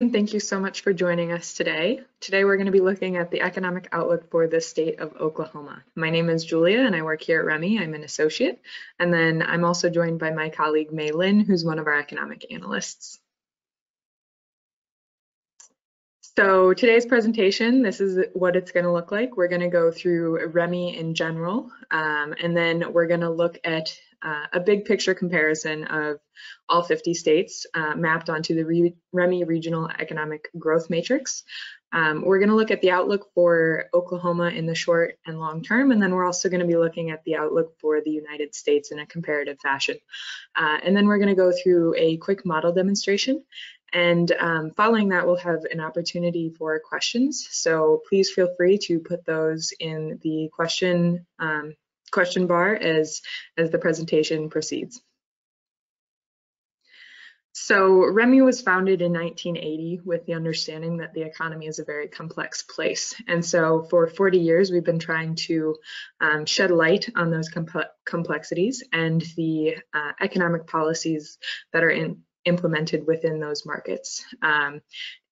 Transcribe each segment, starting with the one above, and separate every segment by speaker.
Speaker 1: And thank you so much for joining us today. Today we're going to be looking at the economic outlook for the state of Oklahoma. My name is Julia and I work here at REMI. I'm an associate. And then I'm also joined by my colleague May Lynn, who's one of our economic analysts. So today's presentation, this is what it's going to look like. We're going to go through REMI in general, and then we're going to look at a big picture comparison of all 50 states mapped onto the REMI Regional Economic Growth Matrix. We're going to look at the outlook for Oklahoma in the short and long term, and then we're also going to be looking at the outlook for the United States in a comparative fashion. And then we're going to go through a quick model demonstration. And following that, we'll have an opportunity for questions. So please feel free to put those in the question bar as the presentation proceeds. So REMI was founded in 1980 with the understanding that the economy is a very complex place. And so for 40 years, we've been trying to shed light on those complexities and the economic policies that are implemented within those markets,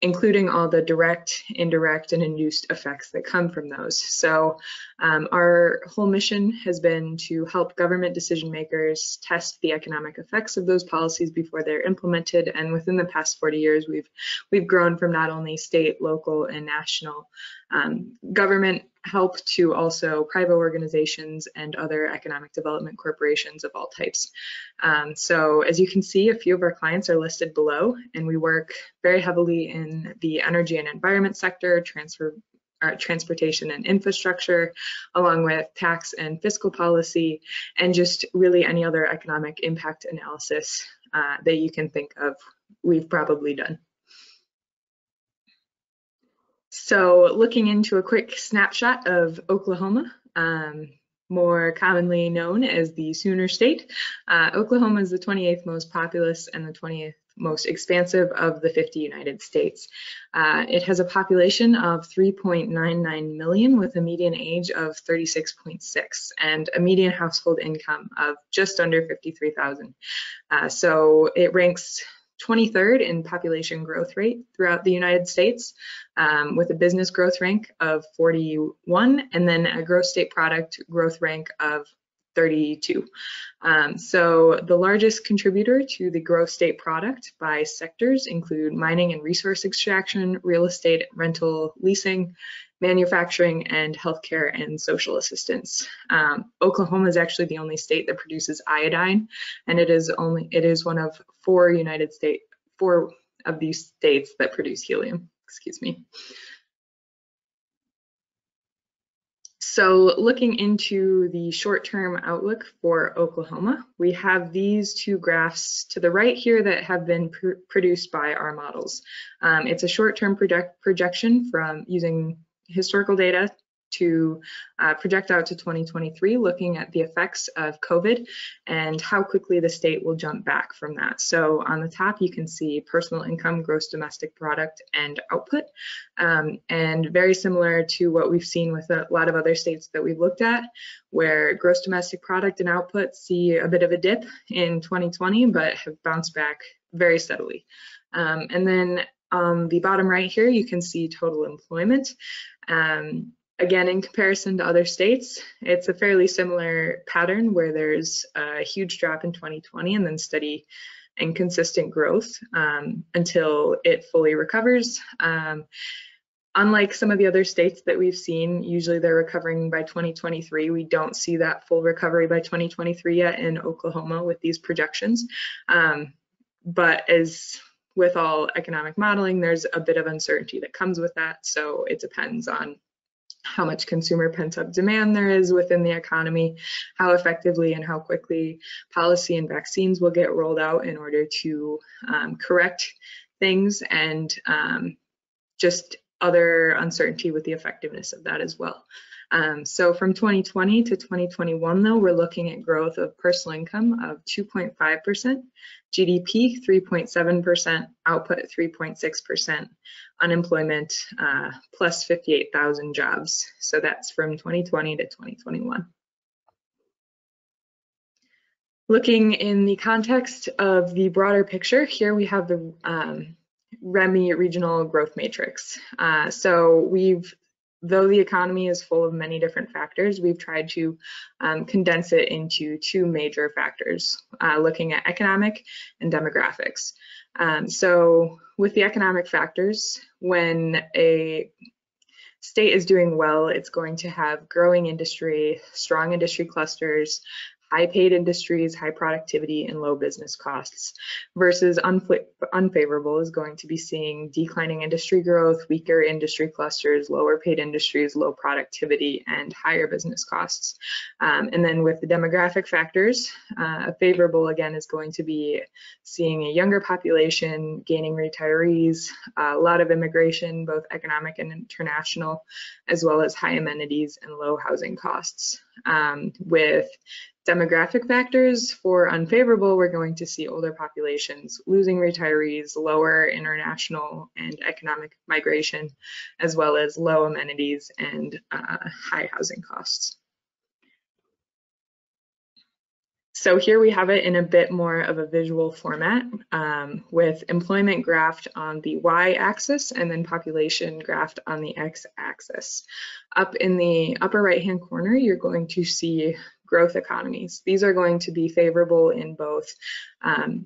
Speaker 1: including all the direct, indirect, and induced effects that come from those. So our whole mission has been to help government decision makers test the economic effects of those policies before they're implemented. And within the past 40 years, we've grown from not only state, local, and national government help to also private organizations and other economic development corporations of all types. So as you can see, a few of our clients are listed below, and we work very heavily in the energy and environment sector, transportation and infrastructure, along with tax and fiscal policy, and just really any other economic impact analysis that you can think of, we've probably done. So looking into a quick snapshot of Oklahoma, more commonly known as the Sooner State, Oklahoma is the 28th most populous and the 20th most expansive of the 50 United States. It has a population of 3.99 million with a median age of 36.6 and a median household income of just under 53,000. So it ranks 23rd in population growth rate throughout the United States, with a business growth rank of 41 and then a gross state product growth rank of 32. So the largest contributor to the gross state product by sectors include mining and resource extraction, real estate, rental, leasing, manufacturing, and healthcare and social assistance. Oklahoma is actually the only state that produces iodine, and it is one of four of these states that produce helium. Excuse me. So looking into the short-term outlook for Oklahoma, we have these two graphs to the right here that have been produced by our models. It's a short-term projection from using historical data to project out to 2023, looking at the effects of COVID and how quickly the state will jump back from that. So on the top, you can see personal income, gross domestic product, and output. And very similar to what we've seen with a lot of other states that we've looked at, where gross domestic product and output see a bit of a dip in 2020, but have bounced back very steadily. And then on the bottom right here, you can see total employment. Again, in comparison to other states, it's a fairly similar pattern where there's a huge drop in 2020 and then steady and consistent growth until it fully recovers. Unlike some of the other states that we've seen, usually they're recovering by 2023. We don't see that full recovery by 2023 yet in Oklahoma with these projections. But as with all economic modeling, there's a bit of uncertainty that comes with that. So it depends on how much consumer pent-up demand there is within the economy, how effectively and how quickly policy and vaccines will get rolled out in order to correct things, and just other uncertainty with the effectiveness of that as well. So from 2020 to 2021, though, we're looking at growth of personal income of 2.5%, GDP 3.7%, output 3.6%, unemployment plus 58,000 jobs. So that's from 2020 to 2021. Looking in the context of the broader picture, here we have the REMI regional growth matrix. Though the economy is full of many different factors, we've tried to condense it into two major factors, looking at economic and demographics. So with the economic factors, when a state is doing well, it's going to have growing industry, strong industry clusters, high paid industries, high productivity, and low business costs, versus unfavorable is going to be seeing declining industry growth, weaker industry clusters, lower paid industries, low productivity, and higher business costs. And then with the demographic factors, favorable again is going to be seeing a younger population, gaining retirees, a lot of immigration, both economic and international, as well as high amenities and low housing costs. With demographic factors, for unfavorable, we're going to see older populations, losing retirees, lower international and economic migration, as well as low amenities and high housing costs. So here we have it in a bit more of a visual format, with employment graphed on the y-axis and then population graphed on the x-axis. Up in the upper right-hand corner, you're going to see growth economies. These are going to be favorable in both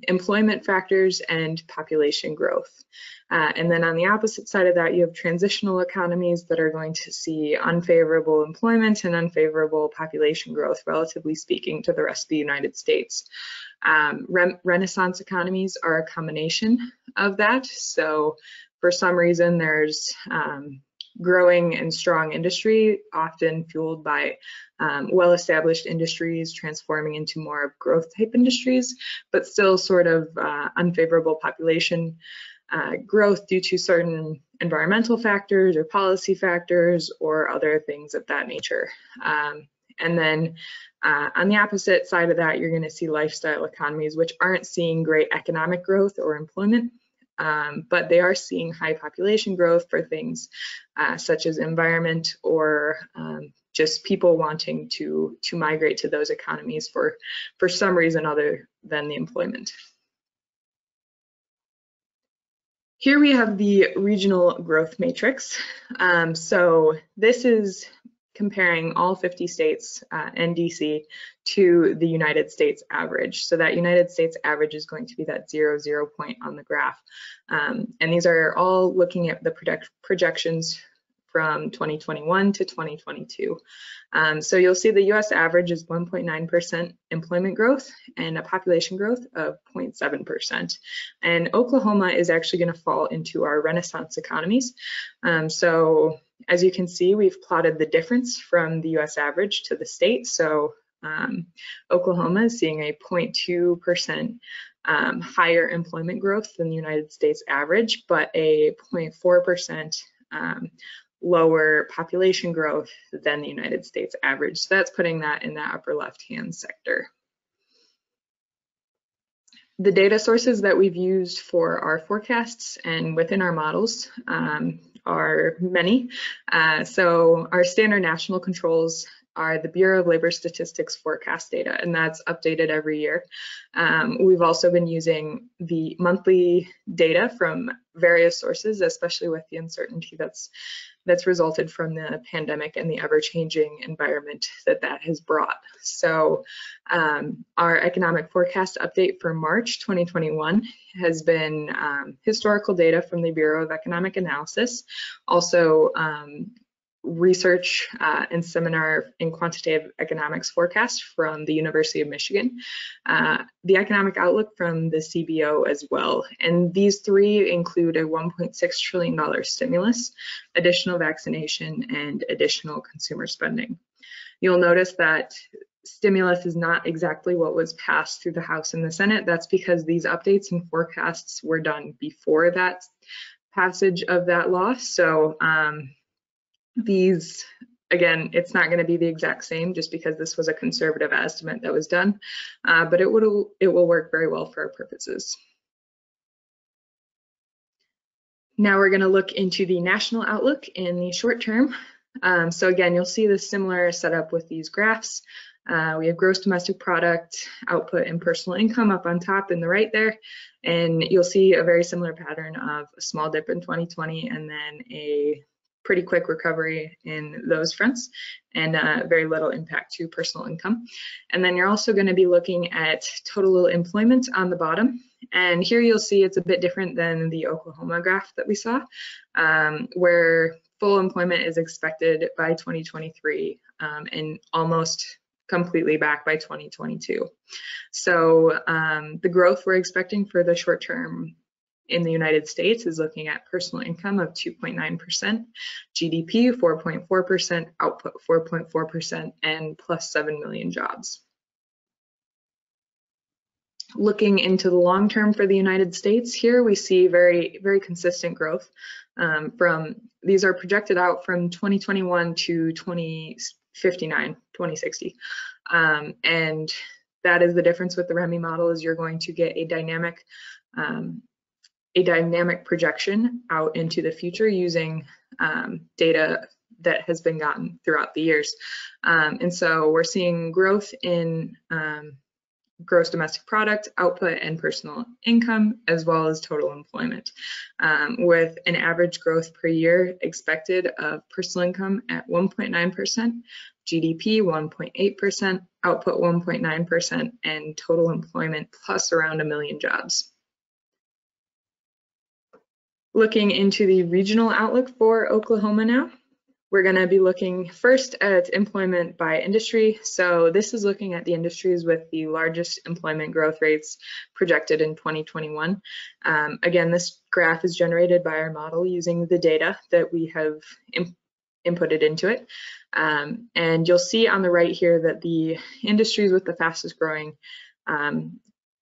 Speaker 1: employment factors and population growth. And then on the opposite side of that, you have transitional economies that are going to see unfavorable employment and unfavorable population growth, relatively speaking, to the rest of the United States. Renaissance economies are a combination of that. So for some reason, there's growing and strong industry, often fueled by well-established industries transforming into more growth type industries, but still sort of unfavorable population growth due to certain environmental factors or policy factors or other things of that nature. And then on the opposite side of that, you're going to see lifestyle economies, which aren't seeing great economic growth or employment, but they are seeing high population growth for things such as environment or just people wanting to migrate to those economies for some reason other than the employment. Here we have the regional growth matrix. So this is comparing all 50 states and DC to the United States average. So that United States average is going to be that 0, 0 point on the graph. And these are all looking at the projections from 2021 to 2022. So you'll see the US average is 1.9% employment growth and a population growth of 0.7%. And Oklahoma is actually going to fall into our Renaissance economies. So as you can see, we've plotted the difference from the US average to the state. So Oklahoma is seeing a 0.2% higher employment growth than the United States average, but a 0.4% lower population growth than the United States average. So that's putting that in the upper left-hand sector. The data sources that we've used for our forecasts and within our models are many. So our standard national controls are the Bureau of Labor Statistics forecast data, and that's updated every year. We've also been using the monthly data from various sources, especially with the uncertainty that's resulted from the pandemic and the ever-changing environment that has brought. So our economic forecast update for March 2021 has been historical data from the Bureau of Economic Analysis, also research and seminar in quantitative economics forecast from the University of Michigan, the economic outlook from the CBO as well. And these three include a $1.6 trillion stimulus, additional vaccination, and additional consumer spending. You'll notice that stimulus is not exactly what was passed through the House and the Senate. That's because these updates and forecasts were done before that passage of that law. So these, again, it's not going to be the exact same just because this was a conservative estimate that was done, but it will work very well for our purposes. Now we're going to look into the national outlook in the short term. So again, you'll see the similar setup with these graphs. We have gross domestic product, output, and personal income up on top in the right there. And you'll see a very similar pattern of a small dip in 2020 and then a pretty quick recovery in those fronts and very little impact to personal income. And then you're also going to be looking at total employment on the bottom. And here you'll see it's a bit different than the Oklahoma graph that we saw, where full employment is expected by 2023 and almost completely back by 2022. So the growth we're expecting for the short term in the United States is looking at personal income of 2.9%, GDP 4.4%, output 4.4%, and plus 7 million jobs. Looking into the long term for the United States, here we see very, very consistent growth. These are projected out from 2021 to 2059, 2060. And that is the difference with the REMI model, is you're going to get a dynamic projection out into the future using data that has been gotten throughout the years. And so we're seeing growth in gross domestic product, output, and personal income, as well as total employment, with an average growth per year expected of personal income at 1.9%, GDP 1.8%, output 1.9%, and total employment plus around 1 million jobs. Looking into the regional outlook for Oklahoma now, we're going to be looking first at employment by industry. So this is looking at the industries with the largest employment growth rates projected in 2021. Again, this graph is generated by our model using the data that we have inputted into it. And you'll see on the right here that the industries with the fastest growing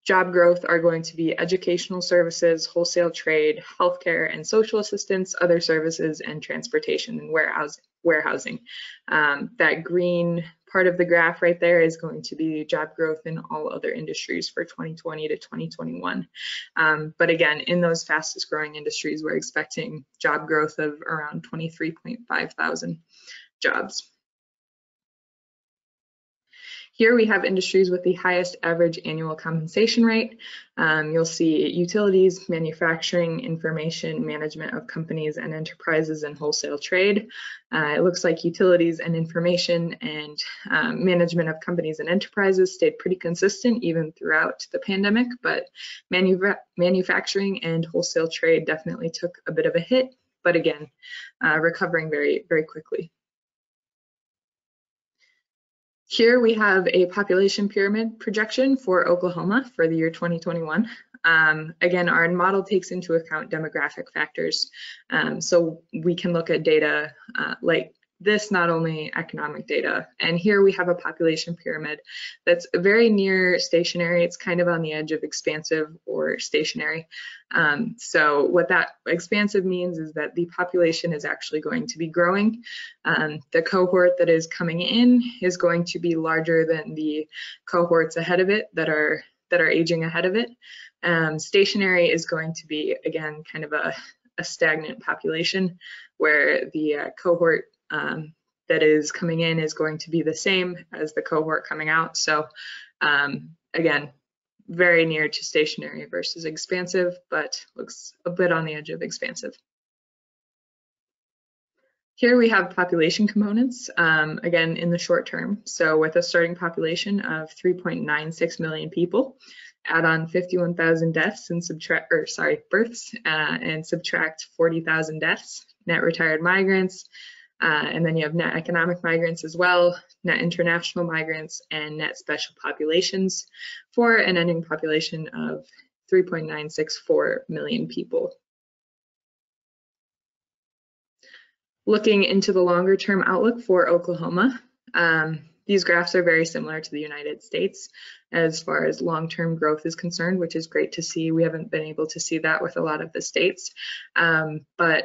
Speaker 1: job growth are going to be educational services, wholesale trade, healthcare and social assistance, other services, and transportation and warehousing. That green part of the graph right there is going to be job growth in all other industries for 2020 to 2021. But again, in those fastest growing industries, we're expecting job growth of around 23.5 thousand jobs. Here we have industries with the highest average annual compensation rate. You'll see utilities, manufacturing, information, management of companies and enterprises, and wholesale trade. It looks like utilities and information and management of companies and enterprises stayed pretty consistent even throughout the pandemic, but manufacturing and wholesale trade definitely took a bit of a hit, but again, recovering very, very quickly. Here we have a population pyramid projection for Oklahoma for the year 2021. Again, our model takes into account demographic factors, so we can look at data like this, not only economic data. And here we have a population pyramid that's very near stationary. It's kind of on the edge of expansive or stationary. So what that expansive means is that the population is actually going to be growing. The cohort that is coming in is going to be larger than the cohorts ahead of it that are aging ahead of it. Stationary is going to be, again, kind of a stagnant population where the cohort that is coming in is going to be the same as the cohort coming out. So again, very near to stationary versus expansive, but looks a bit on the edge of expansive. Here we have population components, again, in the short term. So with a starting population of 3.96 million people, add on 51,000 deaths and births, and subtract 40,000 deaths, net retired migrants, and then you have net economic migrants as well, net international migrants, and net special populations for an ending population of 3.964 million people. Looking into the longer term outlook for Oklahoma, these graphs are very similar to the United States as far as long-term growth is concerned, which is great to see. We haven't been able to see that with a lot of the states, but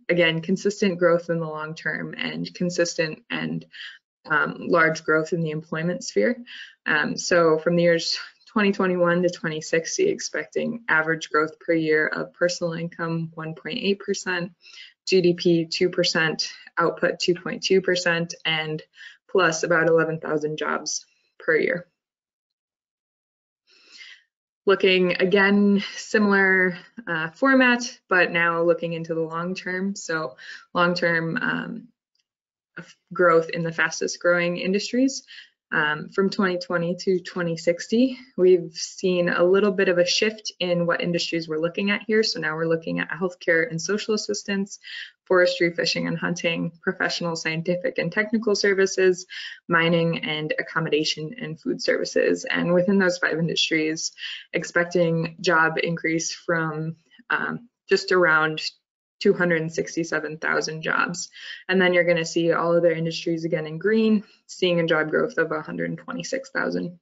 Speaker 1: again, consistent growth in the long term and consistent and large growth in the employment sphere. So from the years 2021 to 2060, expecting average growth per year of personal income 1.8%, GDP 2%, output 2.2%, and plus about 11,000 jobs. per year. Looking again, similar format, but now looking into the long term. So long-term growth in the fastest growing industries. From 2020 to 2060, we've seen a little bit of a shift in what industries we're looking at here. So now we're looking at healthcare and social assistance, forestry, fishing and hunting, professional, scientific and technical services, mining, and accommodation and food services. And within those 5 industries, expecting job increase from just around 267,000 jobs. And then you're going to see all other industries again in green, seeing a job growth of 126,000.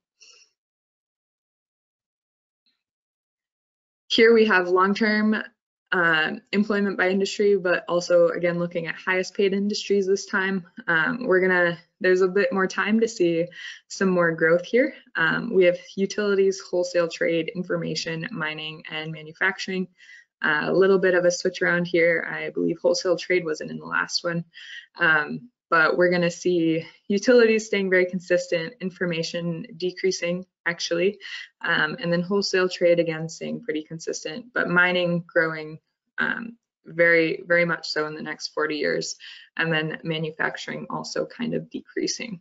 Speaker 1: Here we have long-term employment by industry, but also again looking at highest paid industries this time. There's a bit more time to see some more growth here. We have utilities, wholesale trade, information, mining, and manufacturing. A little bit of a switch around here. I believe wholesale trade wasn't in the last one, but we're going to see utilities staying very consistent, information decreasing actually, and then wholesale trade again staying pretty consistent, but mining growing very, very much so in the next 40 years, and then manufacturing also kind of decreasing.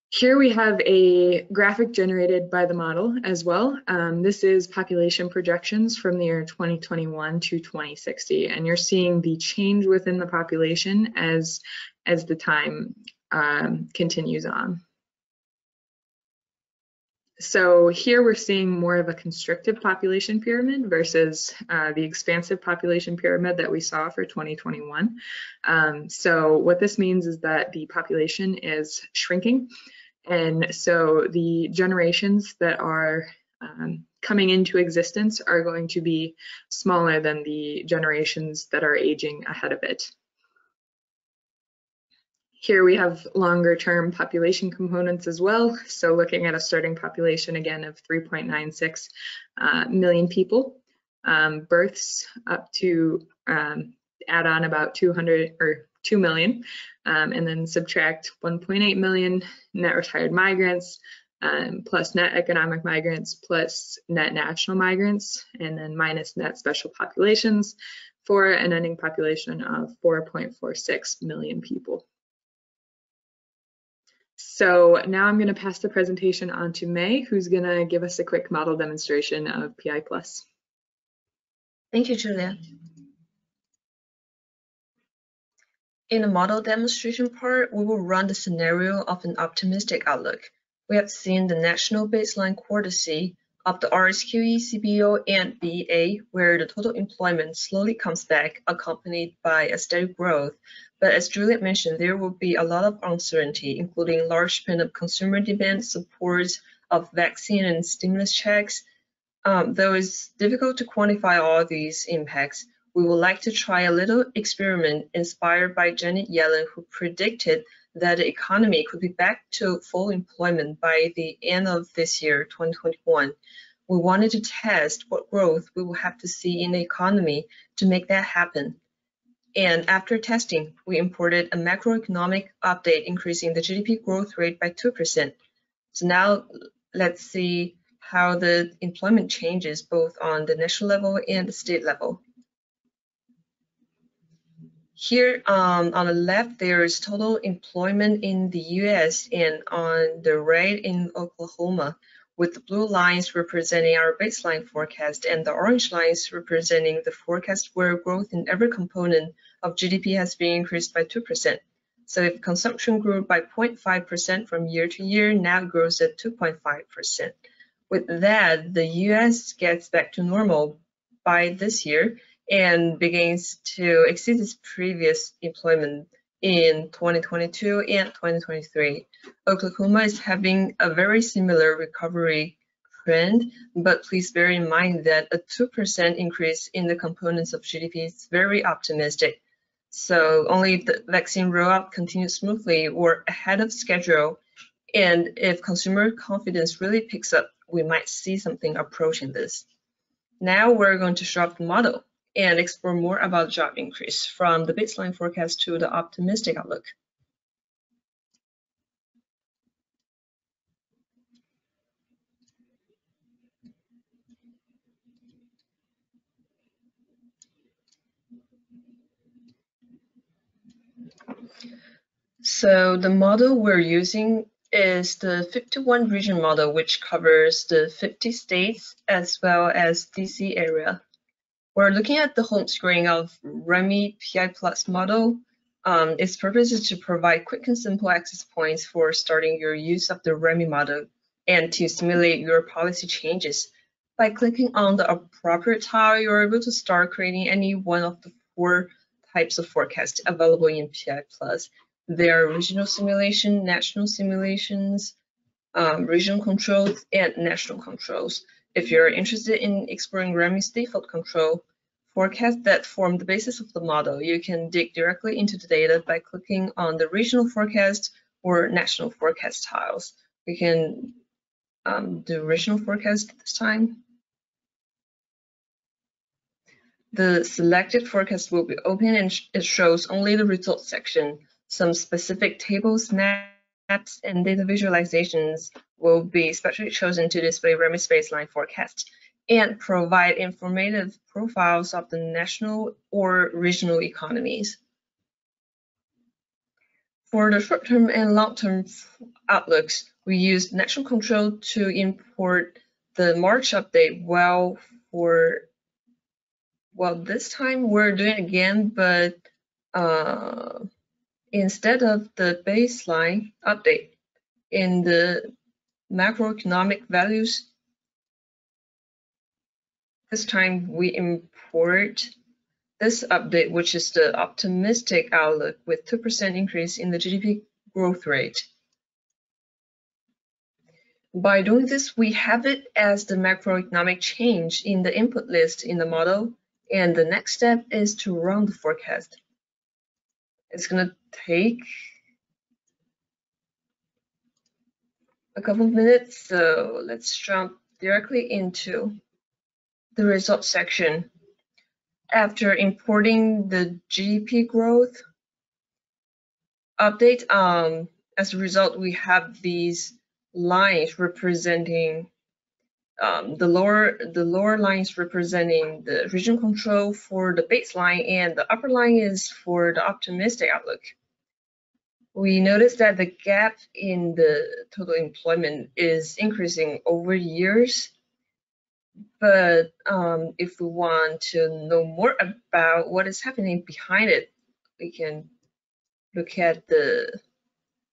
Speaker 1: Here we have a graphic generated by the model as well. This is population projections from the year 2021 to 2060, and you're seeing the change within the population as the time continues on. So here we're seeing more of a constrictive population pyramid versus the expansive population pyramid that we saw for 2021. So what this means is that the population is shrinking. And so the generations that are coming into existence are going to be smaller than the generations that are aging ahead of it. Here we have longer term population components as well. So looking at a starting population again of 3.96 million people, births up to add on about 200 or 2 million, and then subtract 1.8 million net retired migrants, plus net economic migrants, plus net national migrants, and then minus net special populations for an ending population of 4.46 million people. So now I'm going to pass the presentation on to May, who's going to give us a quick model demonstration of PI+.
Speaker 2: Thank you, Julia. In the model demonstration part, we will run the scenario of an optimistic outlook. We have seen the national baseline quarterly of the RSQE, CBO, and BEA, where the total employment slowly comes back, accompanied by a steady growth. But as Juliet mentioned, there will be a lot of uncertainty, including large pent-up consumer demand, support of vaccine and stimulus checks. Though it's difficult to quantify all these impacts, we would like to try a little experiment inspired by Janet Yellen, who predicted that the economy could be back to full employment by the end of this year, 2021. We wanted to test what growth we will have to see in the economy to make that happen. And after testing, we imported a macroeconomic update increasing the GDP growth rate by 2%. So now let's see how the employment changes both on the national level and the state level. Here on the left, there is total employment in the US, and on the right in Oklahoma, with the blue lines representing our baseline forecast and the orange lines representing the forecast where growth in every component of GDP has been increased by 2%. So if consumption grew by 0.5% from year to year, now it grows at 2.5%. With that, the US gets back to normal by this year and begins to exceed its previous employment in 2022 and 2023. Oklahoma is having a very similar recovery trend, but please bear in mind that a 2% increase in the components of GDP is very optimistic. So only if the vaccine rollout continues smoothly or ahead of schedule, and if consumer confidence really picks up, we might see something approaching this. Now we're going to show up the model and explore more about job increase from the baseline forecast to the optimistic outlook. So the model we're using is the 51 region model, which covers the 50 states as well as DC area. We're looking at the home screen of REMI PI Plus model. Its purpose is to provide quick and simple access points for starting your use of the REMI model and to simulate your policy changes. By clicking on the appropriate tile, you're able to start creating any one of the 4 types of forecast available in PI Plus. There are regional simulation, national simulations, regional controls, and national controls. If you're interested in exploring REMI's default control forecast that form the basis of the model, you can dig directly into the data by clicking on the regional forecast or national forecast tiles. We can do regional forecast this time. The selected forecast will be open and it shows only the results section. Some specific tables, maps, and data visualizations will be specially chosen to display REMI's baseline forecast and provide informative profiles of the national or regional economies. For the short-term and long-term outlooks, we use national control to import the March update. This time we're doing it again, but instead of the baseline update in the macroeconomic values, this time we import this update, which is the optimistic outlook with 2% increase in the GDP growth rate. By doing this, we have it as the macroeconomic change in the input list in the model, and the next step is to run the forecast. It's going to take a couple of minutes, so let's jump directly into the results section. After importing the GDP growth update, as a result, we have these lines representing the lower lines representing the regional control for the baseline, and the upper line is for the optimistic outlook. We notice that the gap in the total employment is increasing over years. But if we want to know more about what is happening behind it, we can look at the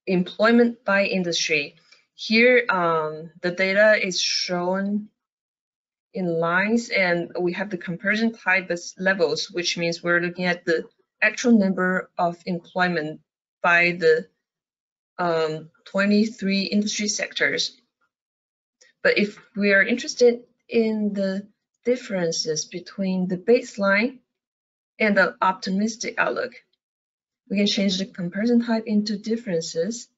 Speaker 2: employment by industry. Here, the data is shown in lines, and we have the comparison type as levels, which means we're looking at the actual number of employment by the 23 industry sectors. But if we are interested in the differences between the baseline and the optimistic outlook, we can change the comparison type into differences.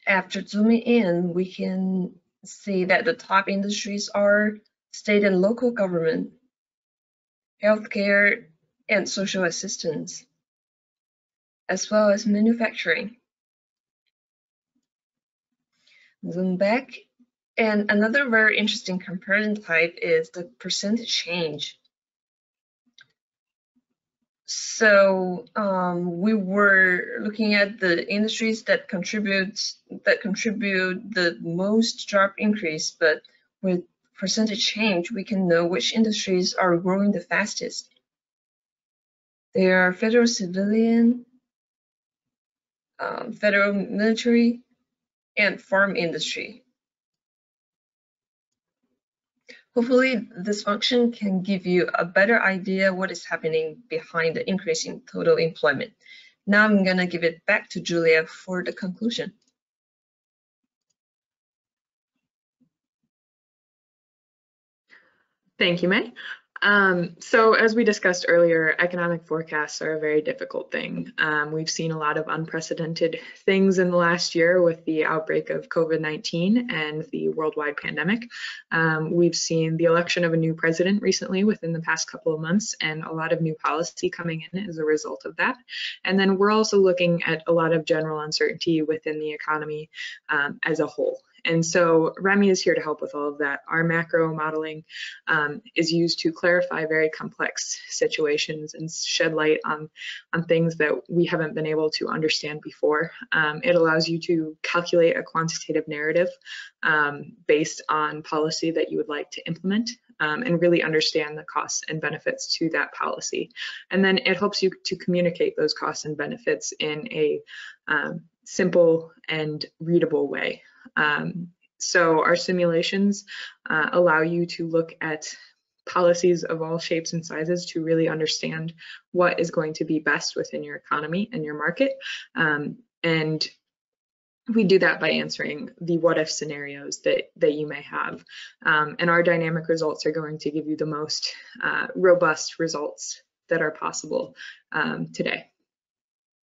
Speaker 2: After zooming in, we can see that the top industries are state and local government, healthcare, and social assistance, as well as manufacturing. Zoom back, and another very interesting comparison type is the percentage change. So we were looking at the industries that contribute the most job increase, but with percentage change, we can know which industries are growing the fastest. They are federal civilian, federal military, and farm industry. Hopefully, this function can give you a better idea what is happening behind the increase in total employment. Now I'm going to give it back to Julia for the conclusion.
Speaker 1: Thank you, May. So as we discussed earlier, economic forecasts are a very difficult thing. We've seen a lot of unprecedented things in the last year with the outbreak of COVID-19 and the worldwide pandemic. We've seen the election of a new president recently within the past couple of months, and a lot of new policy coming in as a result of that. And then we're also looking at a lot of general uncertainty within the economy as a whole. And so REMI is here to help with all of that. Our macro modeling is used to clarify very complex situations and shed light on things that we haven't been able to understand before. It allows you to calculate a quantitative narrative based on policy that you would like to implement, and really understand the costs and benefits to that policy. And then it helps you to communicate those costs and benefits in a simple and readable way. So our simulations allow you to look at policies of all shapes and sizes to really understand what is going to be best within your economy and your market. And we do that by answering the what if scenarios that you may have. And our dynamic results are going to give you the most robust results that are possible today.